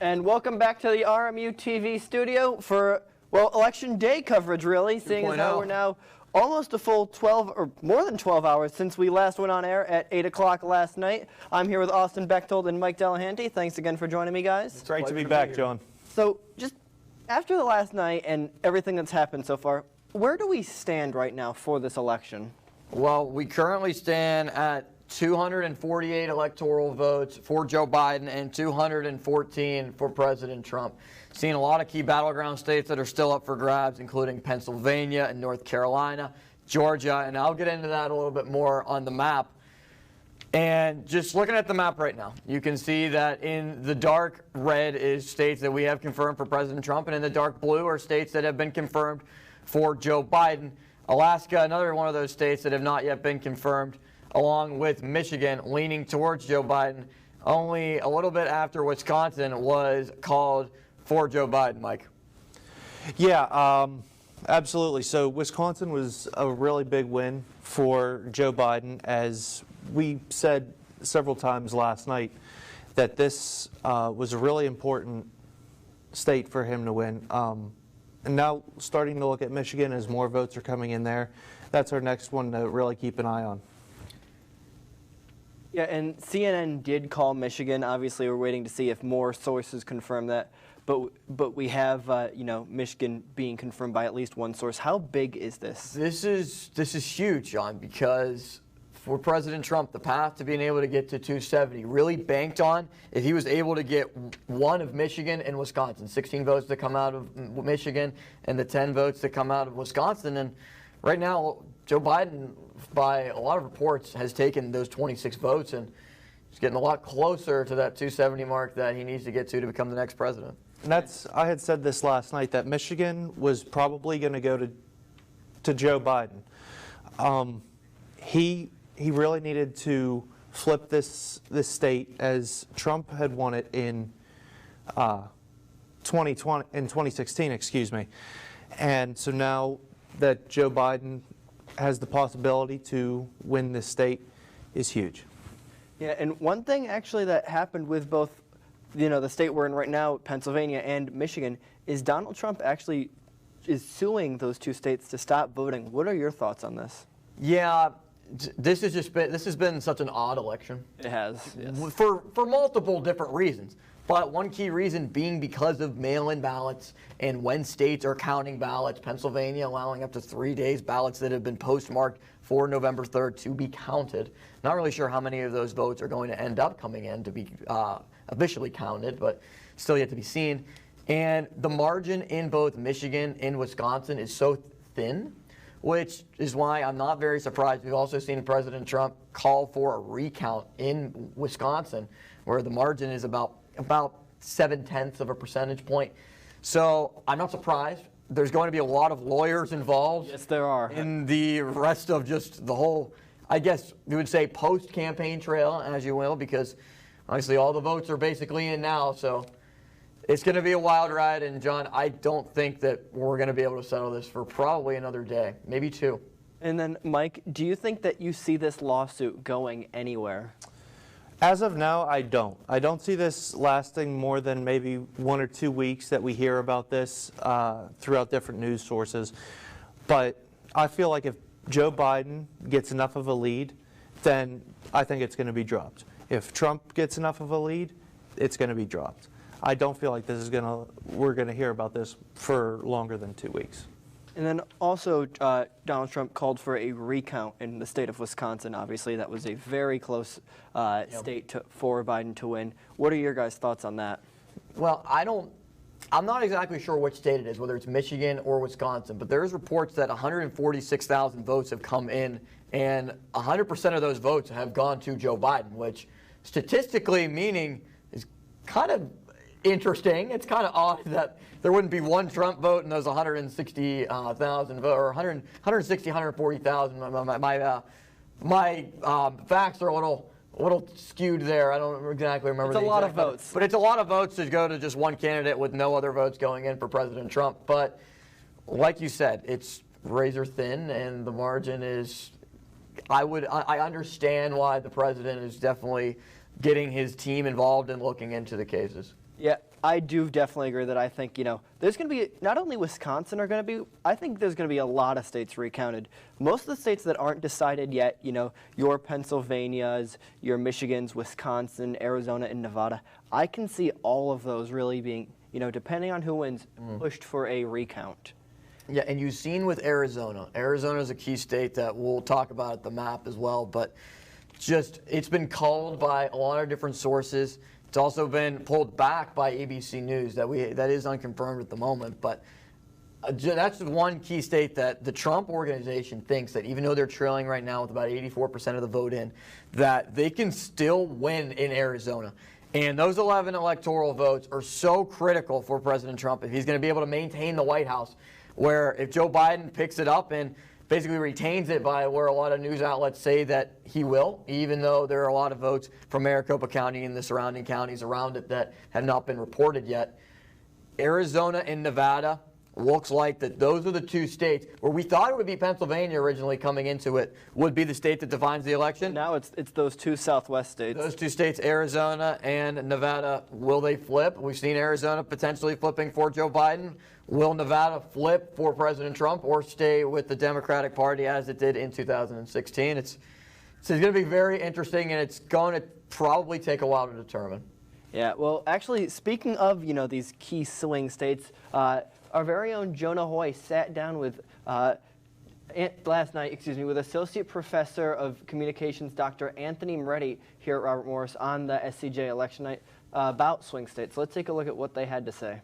And welcome back to the RMU-TV studio for, well, election day coverage, really, seeing as how we're now almost a full 12 or more than 12 hours since we last went on air at 8 o'clock last night. I'm here with Austin Bechtold and Mike Delahanty. Thanks again for joining me, guys. It's great to be back, John. So just after the last night and everything that's happened so far, where do we stand right now for this election? Well, we currently stand at 248 electoral votes for Joe Biden and 214 for President Trump. Seeing a lot of key battleground states that are still up for grabs, including Pennsylvania and North Carolina, Georgia, and I'll get into that a little bit more on the map. And just looking at the map right now, you can see that in the dark red is states that we have confirmed for President Trump, and in the dark blue are states that have been confirmed for Joe Biden. Alaska, another one of those states that have not yet been confirmed, along with Michigan leaning towards Joe Biden, only a little bit after Wisconsin was called for Joe Biden, Mike. Yeah, absolutely. So Wisconsin was a really big win for Joe Biden, as we said several times last night, that this was a really important state for him to win. And now starting to look at Michigan as more votes are coming in there. That's our next one to really keep an eye on. Yeah, and CNN did call Michigan. Obviously, we're waiting to see if more sources confirm that. But we have, you know, Michigan being confirmed by at least one source. How big is this? This is huge, John, because for President Trump, the path to being able to get to 270 really banked on if he was able to get one of Michigan and Wisconsin, 16 votes that come out of Michigan and the 10 votes that come out of Wisconsin. And right now, Joe Biden, by a lot of reports, has taken those 26 votes and he's getting a lot closer to that 270 mark that he needs to get to become the next president. And I had said this last night, that Michigan was probably going to go to Joe Biden. He really needed to flip this state, as Trump had won it in 2016, excuse me. And so now that Joe Biden has the possibility to win this state is huge. Yeah, and one thing actually that happened with both, you know, the state we're in right now, Pennsylvania and Michigan, is Donald Trump actually is suing those two states to stop voting. What are your thoughts on this? Yeah, this has been such an odd election. It has, yes. For multiple different reasons. But one key reason being because of mail-in ballots and when states are counting ballots, Pennsylvania allowing up to 3 days ballots that have been postmarked for November 3rd to be counted. Not really sure how many of those votes are going to end up coming in to be officially counted, but still yet to be seen. And the margin in both Michigan and Wisconsin is so thin, which is why I'm not very surprised. We've also seen President Trump call for a recount in Wisconsin, where the margin is about 0.7 of a percentage point. So I'm not surprised. There's going to be a lot of lawyers involved. Yes, there are. In the rest of just the whole, I guess you would say, post-campaign trail, as you will, because obviously all the votes are basically in now. So it's going to be a wild ride. And, John, I don't think that we're going to be able to settle this for probably another day, maybe two. And then, Mike, do you think that you see this lawsuit going anywhere? As of now, I don't. I don't see this lasting more than maybe 1 or 2 weeks that we hear about this throughout different news sources. But I feel like if Joe Biden gets enough of a lead, then I think it's going to be dropped. If Trump gets enough of a lead, it's going to be dropped. I don't feel like we're going to hear about this for longer than 2 weeks. And then also, Donald Trump called for a recount in the state of Wisconsin. Obviously, that was a very close state for Biden to win. What are your guys' thoughts on that? Well, I'm not exactly sure which state it is, whether it's Michigan or Wisconsin, but there's reports that 146,000 votes have come in, and 100% of those votes have gone to Joe Biden, which statistically meaning is kind of interesting. It's kind of odd that there wouldn't be one Trump vote in those 160,000 votes, or 160, 140,000. My facts are a little skewed there. I don't exactly remember. It's a lot of votes. But it's a lot of votes to go to just one candidate with no other votes going in for President Trump. But like you said, it's razor thin, and the margin is, I understand why the president is definitely getting his team involved and looking into the cases. Yeah, I do definitely agree that I think, there's going to be, not only Wisconsin are going to be, I think there's going to be a lot of states recounted. Most of the states that aren't decided yet, your Pennsylvanias, your Michigans, Wisconsin, Arizona, and Nevada, I can see all of those really being, depending on who wins, pushed for a recount. Yeah, and you've seen with Arizona. Arizona is a key state that we'll talk about at the map as well, but it's been called by a lot of different sources. It's also been pulled back by ABC News that is unconfirmed at the moment, but that's one key state that the Trump organization thinks that even though they're trailing right now with about 84% of the vote in, that they can still win in Arizona. And those 11 electoral votes are so critical for President Trump if he's going to be able to maintain the White House, where if Joe Biden picks it up and basically retains it by where a lot of news outlets say that he will, even though there are a lot of votes from Maricopa County and the surrounding counties around it that have not been reported yet. Arizona and Nevada looks like that those are the two states where we thought it would be Pennsylvania originally coming into it would be the state that defines the election. Now it's those two Southwest states. Those two states, Arizona and Nevada, will they flip? We've seen Arizona potentially flipping for Joe Biden. Will Nevada flip for President Trump or stay with the Democratic Party as it did in 2016? It's going to be very interesting, and it's going to probably take a while to determine. Yeah, well, actually, speaking of, these key swing states, our very own Jonah Hoy sat down with last night, with Associate Professor of Communications, Dr. Anthony Moretti here at Robert Morris on the SCJ election night about swing states. Let's take a look at what they had to say.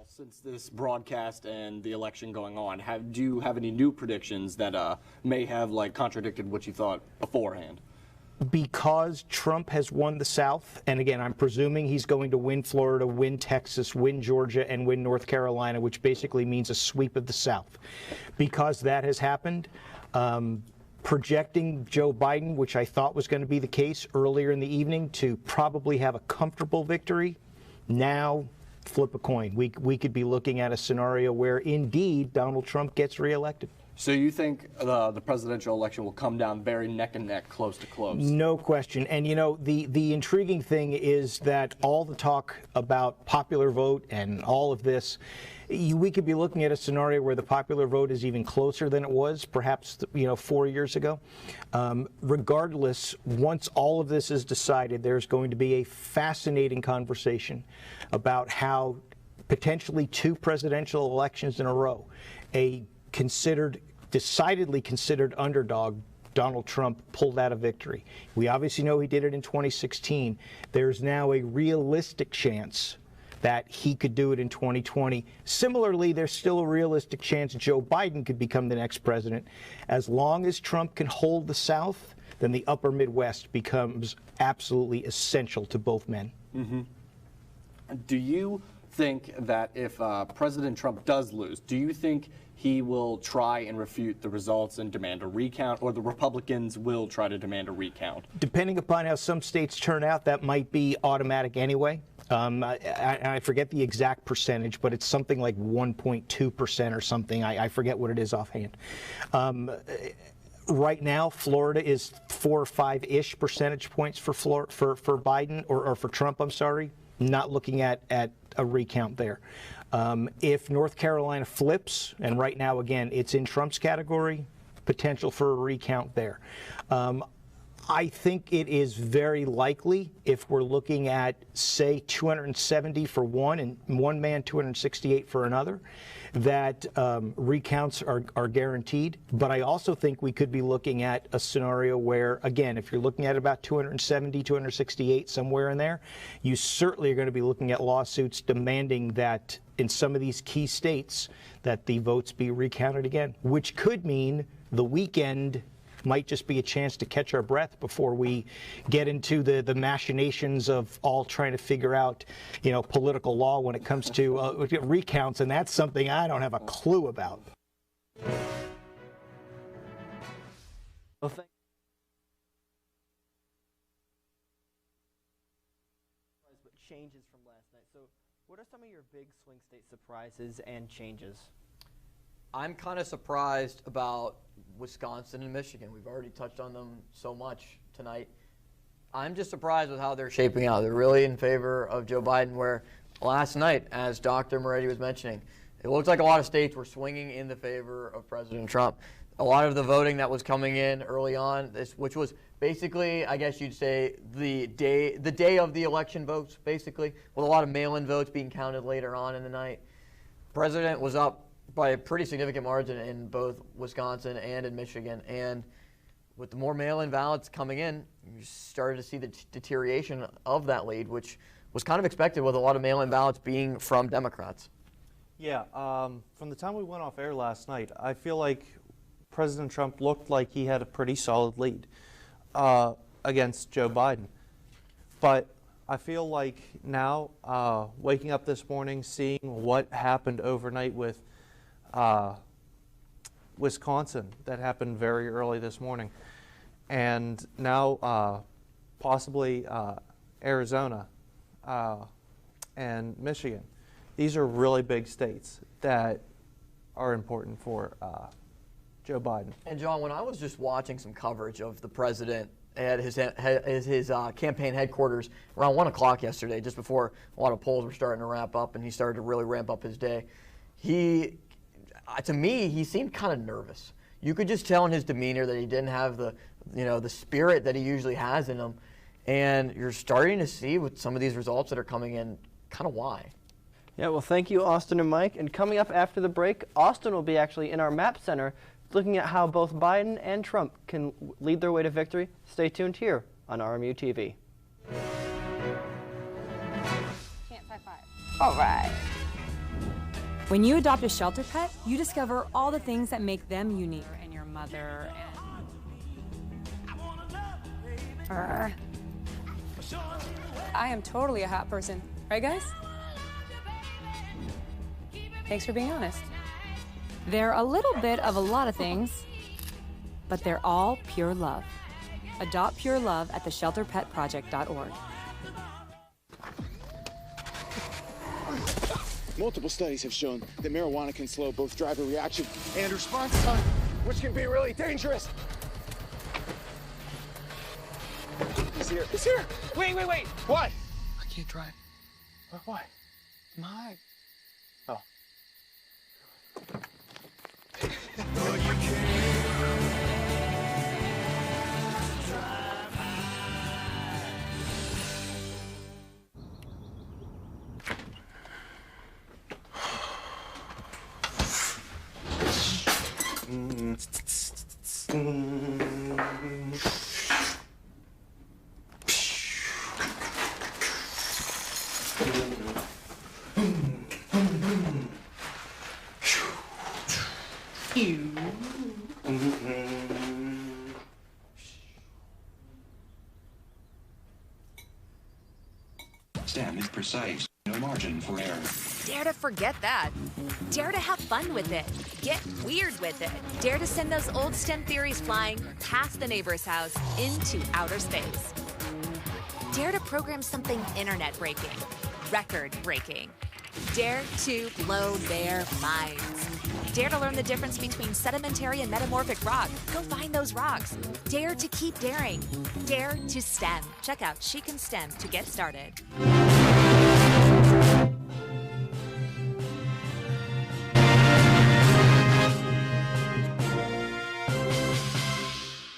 Since this broadcast and the election going on, do you have any new predictions that may have contradicted what you thought beforehand? Because Trump has won the South, and again, I'm presuming he's going to win Florida, win Texas, win Georgia, and win North Carolina, which basically means a sweep of the South. Because that has happened, projecting Joe Biden, which I thought was going to be the case earlier in the evening, to probably have a comfortable victory, now flip a coin. We could be looking at a scenario where, indeed, Donald Trump gets reelected. So you think the presidential election will come down very neck and neck, close to close? No question. And, the intriguing thing is that all the talk about popular vote and all of this, we could be looking at a scenario where the popular vote is even closer than it was, perhaps, 4 years ago. Regardless, once all of this is decided, there's going to be a fascinating conversation about how potentially two presidential elections in a row, a decidedly considered underdog, Donald Trump, pulled out a victory. We obviously know he did it in 2016. There's now a realistic chance that he could do it in 2020. Similarly, there's still a realistic chance Joe Biden could become the next president. As long as Trump can hold the South, then the upper Midwest becomes absolutely essential to both men. Mm-hmm. Do you think that if President Trump does lose, do you think he will try and refute the results and demand a recount, or the Republicans will try to demand a recount? Depending upon how some states turn out, that might be automatic anyway. I forget the exact percentage, but it's something like 1.2% or something. I forget what it is offhand. Right now, Florida is 4 or 5-ish percentage points for Biden, or for Trump, I'm sorry. Not looking at a recount there. If North Carolina flips, and right now, again, it's in Trump's category, potential for a recount there. I think it is very likely, if we're looking at, say, 270 for one and one man, 268 for another, that recounts are guaranteed. But I also think we could be looking at a scenario where, again, if you're looking at about 270, 268, somewhere in there, you certainly are going to be looking at lawsuits demanding that in some of these key states that the votes be recounted again, which could mean the weekend might just be a chance to catch our breath before we get into the machinations of all trying to figure out, political law when it comes to recounts, and that's something I don't have a clue about. Well, changes from last night. So what are some of your big swing state surprises and changes? I'm kind of surprised about Wisconsin and Michigan. We've already touched on them so much tonight. I'm just surprised with how they're shaping out. They're really in favor of Joe Biden, where last night, as Dr. Moretti was mentioning, it looked like a lot of states were swinging in the favor of President Trump. A lot of the voting that was coming in early on, which was basically, I guess you'd say, the day of the election votes, basically, with a lot of mail-in votes being counted later on in the night. President was up by a pretty significant margin in both Wisconsin and in Michigan, and with the more mail-in ballots coming in, you started to see the deterioration of that lead, which was kind of expected with a lot of mail-in ballots being from Democrats. Yeah, from the time we went off air last night, I feel like President Trump looked like he had a pretty solid lead against Joe Biden. But I feel like now, waking up this morning, seeing what happened overnight with Wisconsin, that happened very early this morning, and now possibly Arizona and Michigan. These are really big states that are important for Joe Biden. And John, when I was just watching some coverage of the president at his campaign headquarters around 1 o'clock yesterday, just before a lot of polls were starting to wrap up and he started to really ramp up his day, to me, he seemed kind of nervous. You could just tell in his demeanor that he didn't have the spirit that he usually has in him. And you're starting to see with some of these results that are coming in kind of why. Yeah, well, thank you, Austin and Mike. And coming up after the break, Austin will be actually in our Map Center looking at how both Biden and Trump can lead their way to victory. Stay tuned here on RMU-TV. Can't 5-5. All right. When you adopt a shelter pet, you discover all the things that make them unique. And your mother and... I am totally a hot person. Right, guys? Thanks for being honest. They're a little bit of a lot of things, but they're all pure love. Adopt pure love at theshelterpetproject.org. Multiple studies have shown that marijuana can slow both driver reaction and response time, which can be really dangerous. He's here. He's here. Wait. What? I can't drive. Why? My. Oh. Stem is precise, no margin for error. Dare to forget that. Dare to have fun with it. Get weird with it. Dare to send those old STEM theories flying past the neighbor's house into outer space. Dare to program something internet-breaking, record-breaking. Dare to blow their minds. Dare to learn the difference between sedimentary and metamorphic rock. Go find those rocks. Dare to keep daring. Dare to STEM. Check out She Can STEM to get started.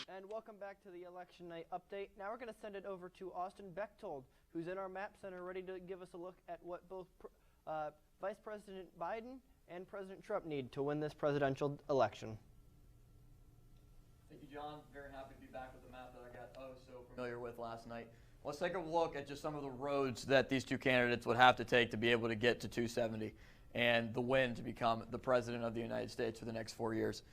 And welcome back to the Election Night Update. Now we're going to send it over to Austin Bechtold, who's in our Map Center ready to give us a look at what both Vice President Biden and President Trump need to win this presidential election. Thank you, John. Very happy to be back with the map that I got so familiar with last night. Let's take a look at just some of the roads that these two candidates would have to take to be able to get to 270 and the win to become the president of the United States for the next 4 years.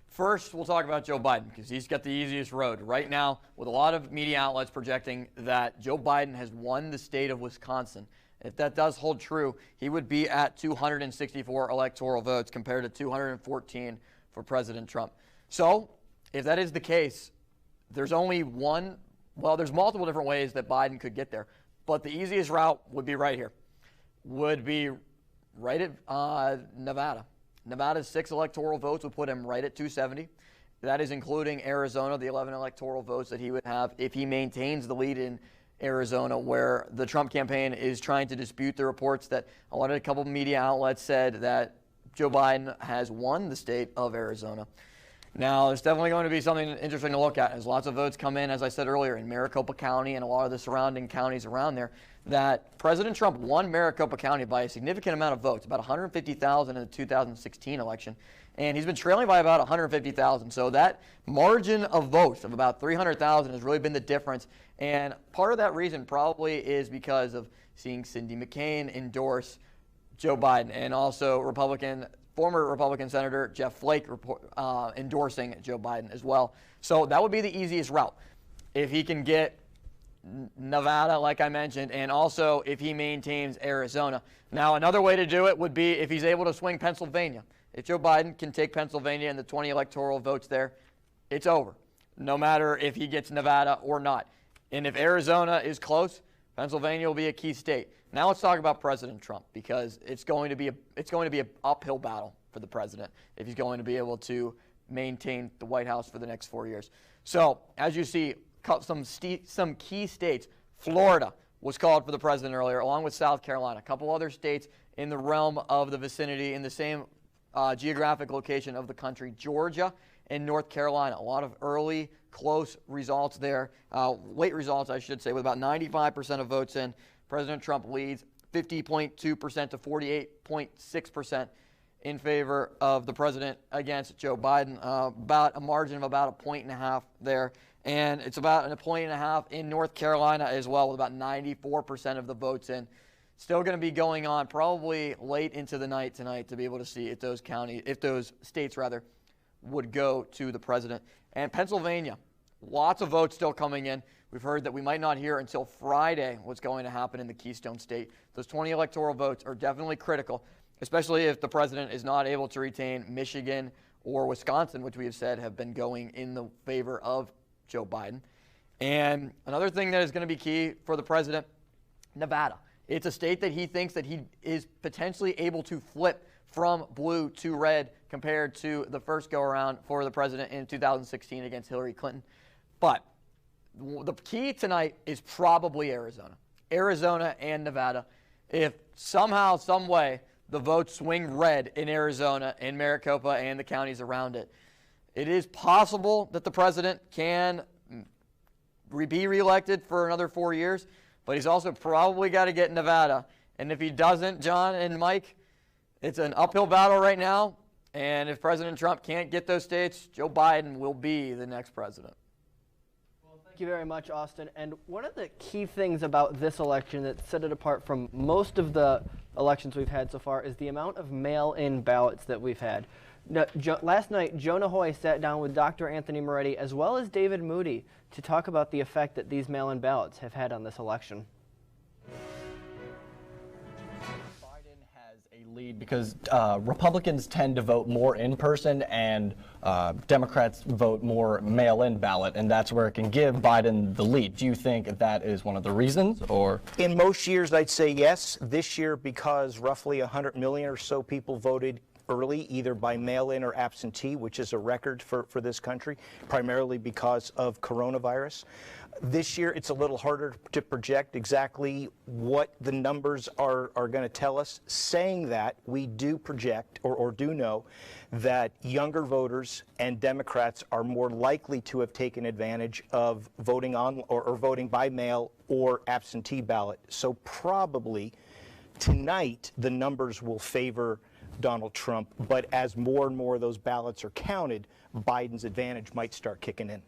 First, we'll talk about Joe Biden because he's got the easiest road. Right now, with a lot of media outlets projecting that Joe Biden has won the state of Wisconsin. If that does hold true, he would be at 264 electoral votes compared to 214 for President Trump. So, if that is the case, there's only one, well, there's multiple different ways that Biden could get there. But the easiest route would be right here, would be right at Nevada. Nevada's 6 electoral votes would put him right at 270. That is including Arizona, the 11 electoral votes that he would have if he maintains the lead in Arizona, where the Trump campaign is trying to dispute the reports that a couple of media outlets said that Joe Biden has won the state of Arizona. Now, it's definitely going to be something interesting to look at as lots of votes come in, as I said earlier, in Maricopa County and a lot of the surrounding counties around there, that President Trump won Maricopa County by a significant amount of votes, about 150,000 in the 2016 election, and he's been trailing by about 150,000. So that margin of votes of about 300,000 has really been the difference, and part of that reason probably is because of seeing Cindy McCain endorse Joe Biden, and also former Republican Senator Jeff Flake endorsing Joe Biden as well. So that would be the easiest route. If he can get Nevada, like I mentioned, and also if he maintains Arizona. Now, another way to do it would be if he's able to swing Pennsylvania. If Joe Biden can take Pennsylvania and the 20 electoral votes there, it's over, no matter if he gets Nevada or not. And if Arizona is close, Pennsylvania will be a key state. Now let's talk about President Trump, because it's going to be an uphill battle for the president if he's going to be able to maintain the White House for the next 4 years. So, as you see, some key states. Florida was called for the president earlier, along with South Carolina. A couple other states in the realm of the vicinity, in the same geographic location of the country. Georgia and North Carolina. A lot of early, close results there. Late results, I should say, with about 95% of votes in. President Trump leads 50.2% to 48.6% in favor of the president against Joe Biden. About a margin of about 1.5 points there. And it's about 1.5 points in North Carolina as well, with about 94% of the votes in. Still going to be going on probably late into the night tonight to be able to see if those states would go to the president. And Pennsylvania, lots of votes still coming in. We've heard that we might not hear until Friday what's going to happen in the Keystone State. Those 20 electoral votes are definitely critical, especially if the president is not able to retain Michigan or Wisconsin, which we have said have been going in the favor of Joe Biden. And another thing that is going to be key for the president, Nevada. It's a state that he thinks that he is potentially able to flip from blue to red compared to the first go-around for the president in 2016 against Hillary Clinton. But the key tonight is probably Arizona. Arizona and Nevada. If somehow, some way, the votes swing red in Arizona and Maricopa and the counties around it, it is possible that the president can be reelected for another 4 years, but he's also probably got to get Nevada. And if he doesn't, John and Mike, it's an uphill battle right now. And if President Trump can't get those states, Joe Biden will be the next president. Thank you very much, Austin. And one of the key things about this election that set it apart from most of the elections we've had so far is the amount of mail-in ballots that we've had. Now, last night, Jonah Hoy sat down with Dr. Anthony Moretti as well as David Moody to talk about the effect that these mail-in ballots have had on this election. Lead because Republicans tend to vote more in person and Democrats vote more mail-in ballot, and that's where it can give Biden the lead. Do you think that is one of the reasons, or? In most years, I'd say yes. This year, because roughly 100 million or so people voted early, either by mail-in or absentee, which is a record for this country, primarily because of coronavirus. This year, it's a little harder to project exactly what the numbers are going to tell us. Saying that, we do project or do know that younger voters and Democrats are more likely to have taken advantage of voting on or voting by mail or absentee ballot. So probably tonight, the numbers will favor Donald Trump, but as more and more of those ballots are counted, Biden's advantage might start kicking in.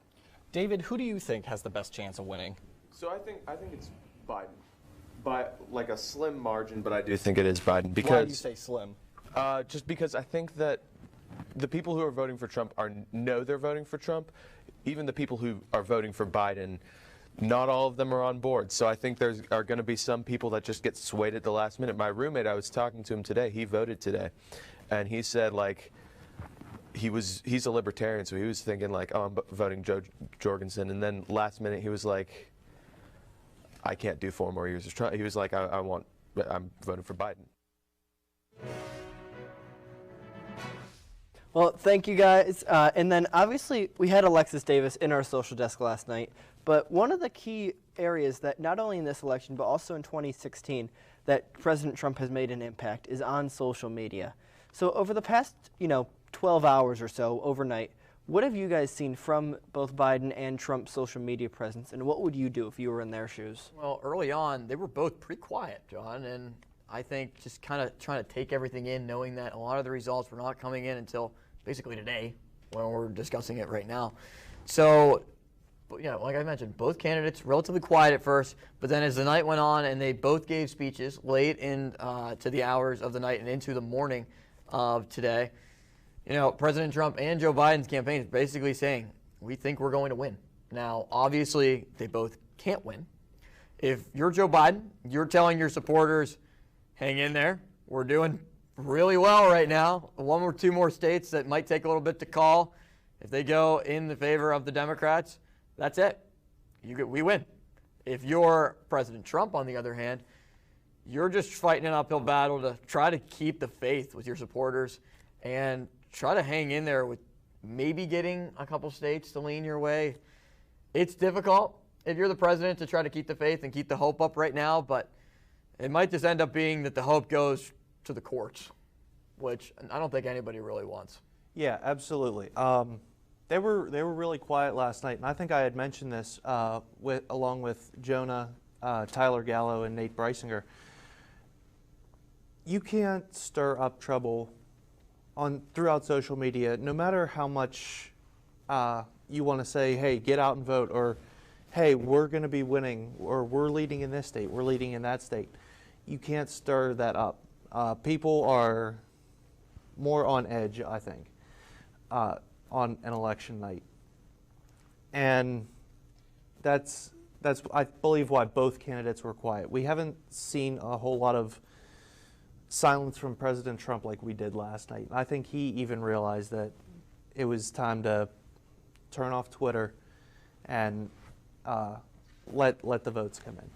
David, who do you think has the best chance of winning? So I think it's Biden, by like a slim margin, but I do think it is Biden. Because why do you say slim? Just because I think that the people who are voting for Trump know they're voting for Trump. Even the people who are voting for Biden, not all of them are on board. So I think there are going to be some people that just get swayed at the last minute. My roommate, I was talking to him today. He voted today, and he said like. He's a libertarian, so he was thinking like, oh, I'm voting Joe Jorgensen, and then last minute he was like, I can't do 4 more years of Trump. He was like, I'm voting for Biden. Well, thank you guys. And then obviously we had Alexis Davis in our social desk last night. But one of the key areas that not only in this election but also in 2016 that President Trump has made an impact is on social media. So over the past, 12 hours or so overnight, what have you guys seen from both Biden and Trump's social media presence, and what would you do if you were in their shoes? Well, early on, they were both pretty quiet, John, and I think just kind of trying to take everything in, knowing that a lot of the results were not coming in until basically today, when we're discussing it right now. So, like I mentioned, both candidates relatively quiet at first, but then as the night went on and they both gave speeches late in to the hours of the night and into the morning of today, President Trump and Joe Biden's campaign is basically saying, we think we're going to win. Now, obviously, they both can't win. If you're Joe Biden, you're telling your supporters, hang in there. We're doing really well right now. One or two more states that might take a little bit to call. If they go in the favor of the Democrats, that's it. We win. If you're President Trump, on the other hand, you're just fighting an uphill battle to try to keep the faith with your supporters and try to hang in there with maybe getting a couple states to lean your way. It's difficult if you're the president to try to keep the faith and keep the hope up right now, but it might just end up being that the hope goes to the courts, which I don't think anybody really wants. Yeah, absolutely. They were really quiet last night, and I think I had mentioned this along with Jonah, Tyler Gallo, and Nate Breisinger. You can't stir up trouble throughout social media, no matter how much you want to say, hey, get out and vote, or hey, we're going to be winning, or we're leading in this state, we're leading in that state. You can't stir that up. People are more on edge, I think, on an election night. And that's I believe why both candidates were quiet. We haven't seen a whole lot of silence from President Trump like we did last night. I think he even realized that it was time to turn off Twitter and let the votes come in.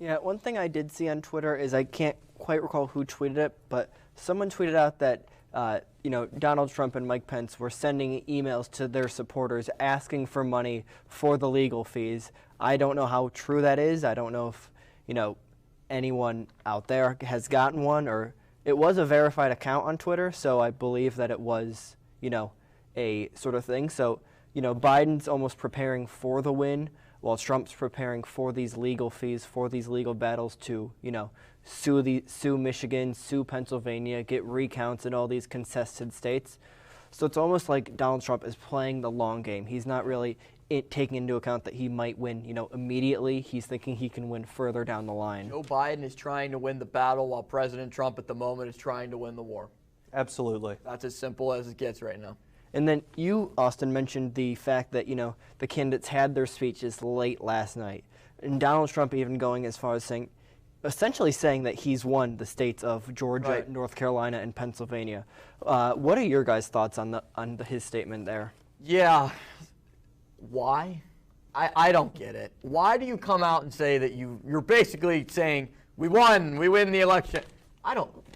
Yeah, one thing I did see on Twitter is, I can't quite recall who tweeted it, but someone tweeted out that Donald Trump and Mike Pence were sending emails to their supporters asking for money for the legal fees. I don't know how true that is. I don't know if anyone out there has gotten one, or it was a verified account on Twitter, so I believe that it was a sort of thing. So Biden's almost preparing for the win, while Trump's preparing for these legal fees, for these legal battles to, sue Michigan, sue Pennsylvania, get recounts in all these contested states. So it's almost like Donald Trump is playing the long game. He's not really taking into account that he might win, immediately. He's thinking he can win further down the line. Joe Biden is trying to win the battle, while President Trump at the moment is trying to win the war. Absolutely. That's as simple as it gets right now. And then you, Austin, mentioned the fact that, the candidates had their speeches late last night. And Donald Trump even going as far as essentially saying that he's won the states of Georgia, right, North Carolina, and Pennsylvania. What are your guys' thoughts on his statement there? Yeah. Why? I don't get it. Why do you come out and say that you're basically saying, we win the election?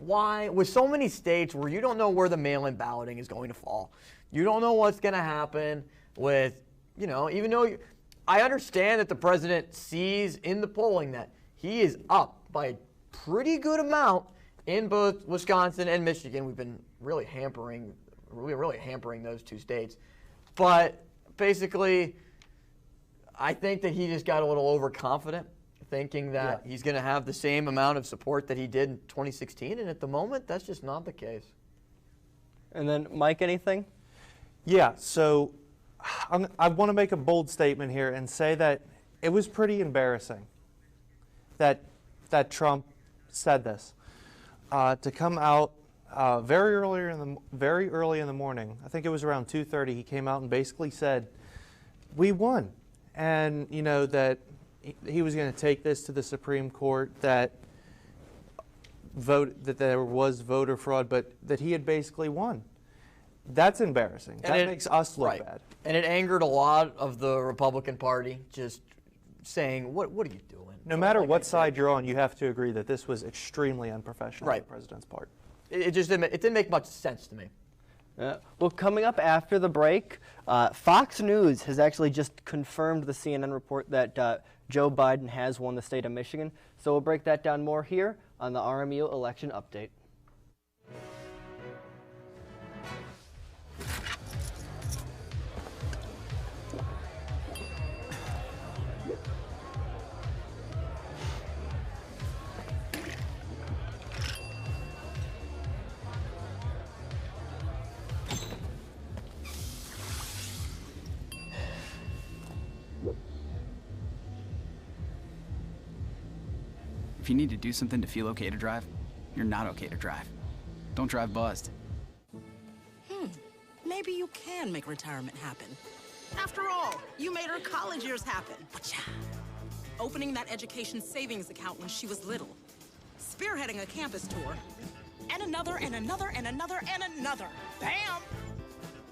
Why? With so many states where you don't know where the mail-in balloting is going to fall. You don't know what's going to happen with, even though I understand that the president sees in the polling that he is up by a pretty good amount in both Wisconsin and Michigan. We've been really hampering those two states. But basically, I think that he just got a little overconfident, thinking that he's going to have the same amount of support that he did in 2016, and at the moment, that's just not the case. And then, Mike, anything? Yeah, so I want to make a bold statement here and say that it was pretty embarrassing that Trump said this. To come out very early in the morning, I think it was around 2:30, he came out and basically said, we won. And, that he was going to take this to the Supreme Court, that there was voter fraud, but that he had basically won. That's embarrassing. That makes us look bad. And it angered a lot of the Republican Party, just saying, what are you doing? No matter what side you're on, you have to agree that this was extremely unprofessional on the president's part. It didn't make much sense to me. Well, coming up after the break, Fox News has actually just confirmed the CNN report that Joe Biden has won the state of Michigan. So we'll break that down more here on the RMU Election Update. If you need to do something to feel okay to drive, you're not okay to drive. Don't drive buzzed. Maybe you can make retirement happen. After all, you made her college years happen. Opening that education savings account when she was little. Spearheading a campus tour. And another, and another, and another, and another. Bam!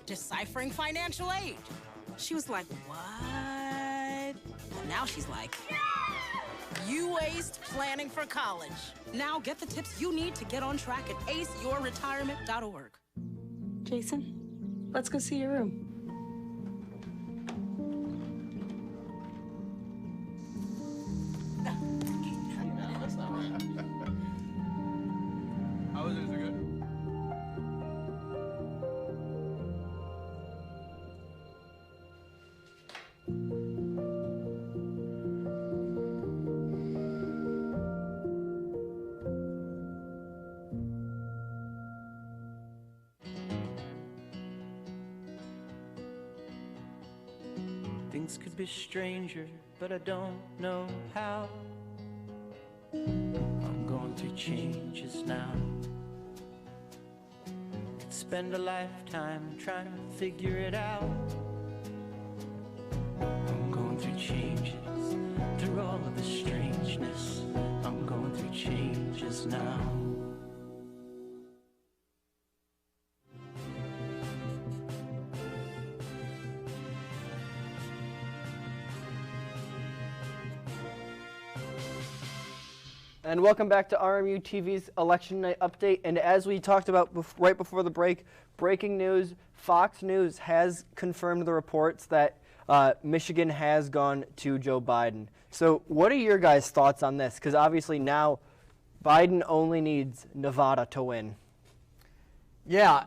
Deciphering financial aid. She was like, what? And now she's like, you aced planning for college. Now get the tips you need to get on track at aceyourretirement.org. Jason, let's go see your room. How was it? Is it good? Things could be stranger, but I don't know how. I'm going through changes now. Could spend a lifetime trying to figure it out. I'm going through changes, through all of the strangeness. I'm going through changes now. And welcome back to RMU-TV's Election Night Update. And as we talked about right before the break, breaking news, Fox News has confirmed the reports that Michigan has gone to Joe Biden. So what are your guys' thoughts on this? Because obviously now Biden only needs Nevada to win. Yeah,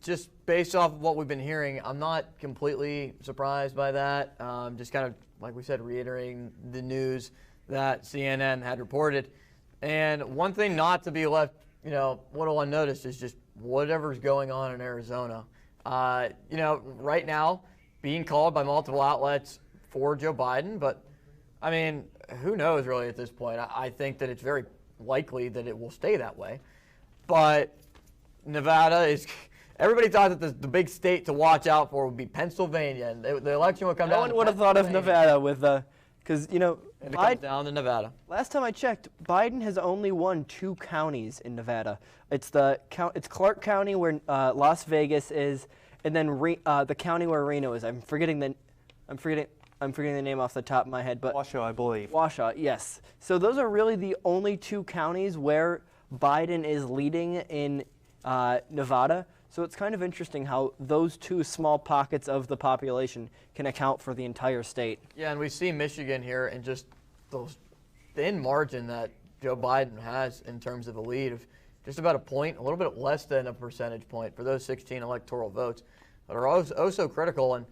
just based off of what we've been hearing, I'm not completely surprised by that. Just kind of, like we said, reiterating the news that CNN had reported. And one thing not to be left, little unnoticed is just whatever's going on in Arizona. Right now, being called by multiple outlets for Joe Biden, but I mean, who knows really at this point? I think that it's very likely that it will stay that way. But Nevada is, everybody thought that the big state to watch out for would be Pennsylvania, and the election would come down. No one would have thought of Nevada with because, and it comes down to Nevada. Last time I checked, Biden has only won 2 counties in Nevada. It's Clark County where Las Vegas is, and then the county where Reno is. I'm forgetting the name off the top of my head, but Washoe, I believe. Washoe, yes. So those are really the only 2 counties where Biden is leading in Nevada. So it's kind of interesting how those 2 small pockets of the population can account for the entire state. Yeah, and we see Michigan here and just those thin margin that Joe Biden has in terms of a lead of just about a point, a little bit less than a percentage point for those 16 electoral votes that are oh so critical. And,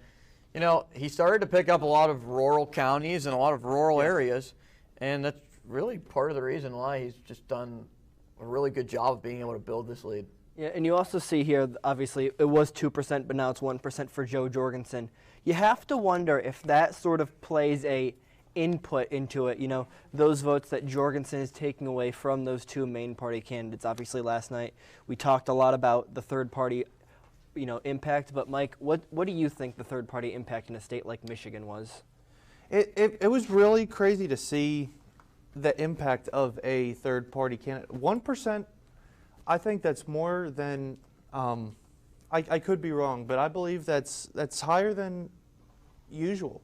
he started to pick up a lot of rural counties and a lot of rural areas, and that's really part of the reason why he's just done a really good job of being able to build this lead. Yeah, and you also see here, obviously, it was 2%, but now it's 1% for Joe Jorgensen. You have to wonder if that sort of plays a input into it, those votes that Jorgensen is taking away from those 2 main party candidates. Obviously, last night we talked a lot about the third party, impact, but Mike, what do you think the third party impact in a state like Michigan was? It was really crazy to see the impact of a third party candidate. 1%. I think that's more than, I could be wrong, but I believe that's higher than usual.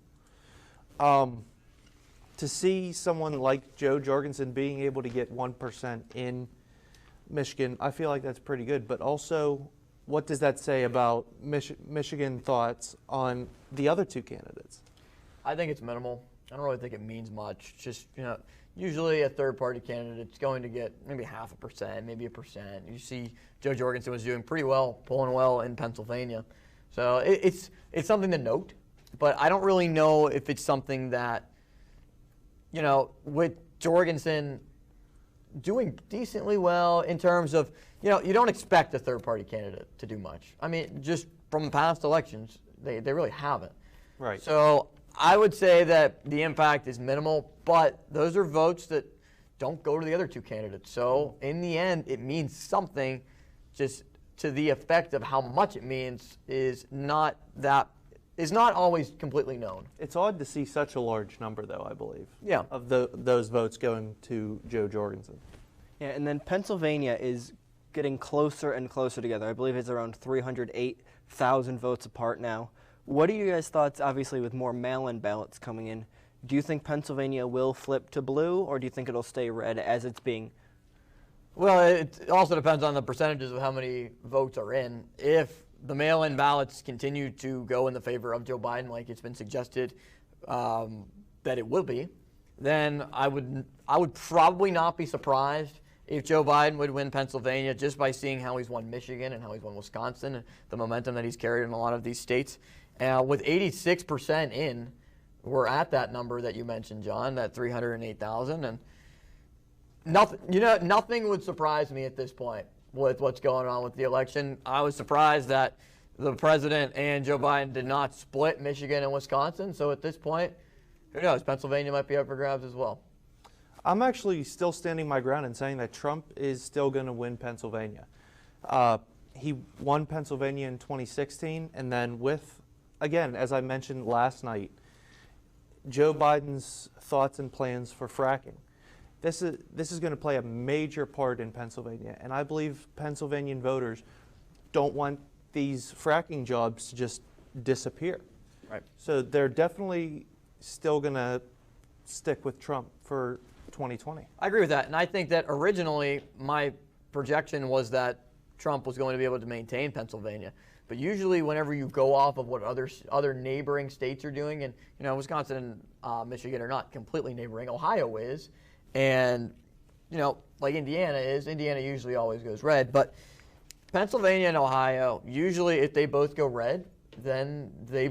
To see someone like Joe Jorgensen being able to get 1% in Michigan, I feel like that's pretty good. But also, what does that say about Michigan thoughts on the other two candidates? I think it's minimal. I don't really think it means much. Just, usually a third-party candidate's going to get maybe 0.5%, maybe 1%. You see Joe Jorgensen was doing pretty well, polling well in Pennsylvania. So it's something to note, but I don't really know if it's something that, with Jorgensen doing decently well in terms of, you don't expect a third-party candidate to do much. I mean, just from past elections, they really haven't. Right. So I would say that the impact is minimal, but those are votes that don't go to the other two candidates. So in the end, it means something. Just to the effect of how much it means is not always completely known. It's odd to see such a large number, though, I believe. Yeah. Of those votes going to Joe Jorgensen. Yeah, and then Pennsylvania is getting closer and closer together. I believe it's around 308,000 votes apart now. What are you guys' thoughts, obviously, with more mail-in ballots coming in? Do you think Pennsylvania will flip to blue, or do you think it'll stay red as it's being? Well, it also depends on the percentages of how many votes are in. If the mail-in ballots continue to go in the favor of Joe Biden, like it's been suggested that it will be, then I would probably not be surprised if Joe Biden would win Pennsylvania just by seeing how he's won Michigan and how he's won Wisconsin and the momentum that he's carried in a lot of these states. With 86% in, we're at that number that you mentioned, John, that 308,000, and nothing would surprise me at this point with what's going on with the election. I was surprised that the president and Joe Biden did not split Michigan and Wisconsin. So at this point, who knows? Pennsylvania might be up for grabs as well. I'm actually still standing my ground and saying that Trump is still going to win Pennsylvania. He won Pennsylvania in 2016, and then again, as I mentioned last night, Joe Biden's thoughts and plans for fracking. This is going to play a major part in Pennsylvania, and I believe Pennsylvanian voters don't want these fracking jobs to just disappear. Right. So they're definitely still going to stick with Trump for 2020. I agree with that, and I think that originally my projection was that Trump was going to be able to maintain Pennsylvania. But usually whenever you go off of what other neighboring states are doing, and Wisconsin and Michigan are not completely neighboring, Ohio is, and like Indiana is, Indiana usually always goes red, but Pennsylvania and Ohio, usually if they both go red, then a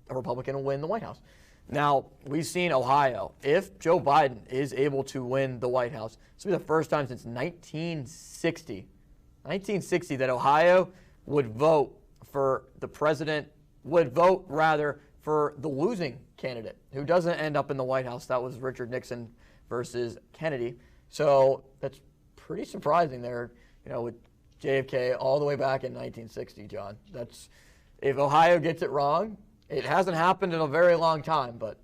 Republican will win the White House. Now, we've seen Ohio. If Joe Biden is able to win the White House, this will be the first time since 1960 that Ohio would vote for the president, for the losing candidate who doesn't end up in the White House. That was Richard Nixon versus Kennedy. So that's pretty surprising there, with JFK all the way back in 1960, John. If Ohio gets it wrong, it hasn't happened in a very long time, but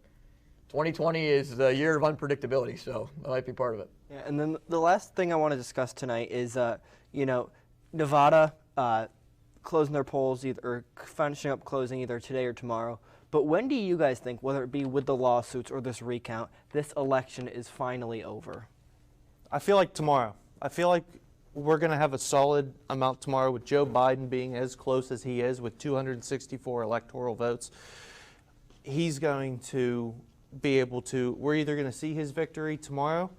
2020 is the year of unpredictability, so that might be part of it. Yeah, and then the last thing I want to discuss tonight is, Nevada closing their polls or finishing up closing either today or tomorrow. But when do you guys think, whether it be with the lawsuits or this recount, this election is finally over? I feel like tomorrow. I feel like we're going to have a solid amount tomorrow with Joe Biden being as close as he is with 264 electoral votes. He's going to be able to, we're either going to see his victory tomorrow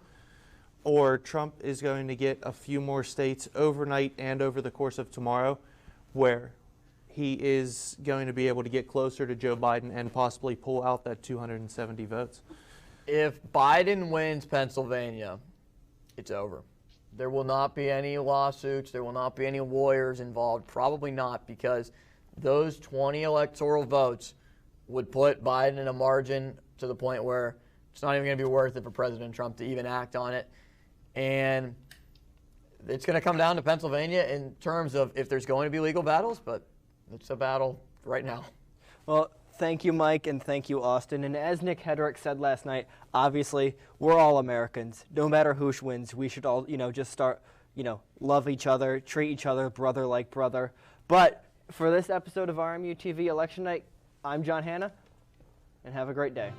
or Trump is going to get a few more states overnight and over the course of tomorrow where he is going to be able to get closer to Joe Biden and possibly pull out that 270 votes. If Biden wins Pennsylvania, it's over. There will not be any lawsuits. There will not be any lawyers involved. Probably not, because those 20 electoral votes would put Biden in a margin to the point where it's not even going to be worth it for President Trump to even act on it. And it's going to come down to Pennsylvania in terms of if there's going to be legal battles, but it's a battle right now. Well, thank you, Mike, and thank you, Austin. And as Nick Hedrick said last night, obviously, we're all Americans. No matter who wins, we should all, just start, love each other, treat each other brother like brother. But for this episode of RMU-TV Election Night, I'm John Hanna, and have a great day.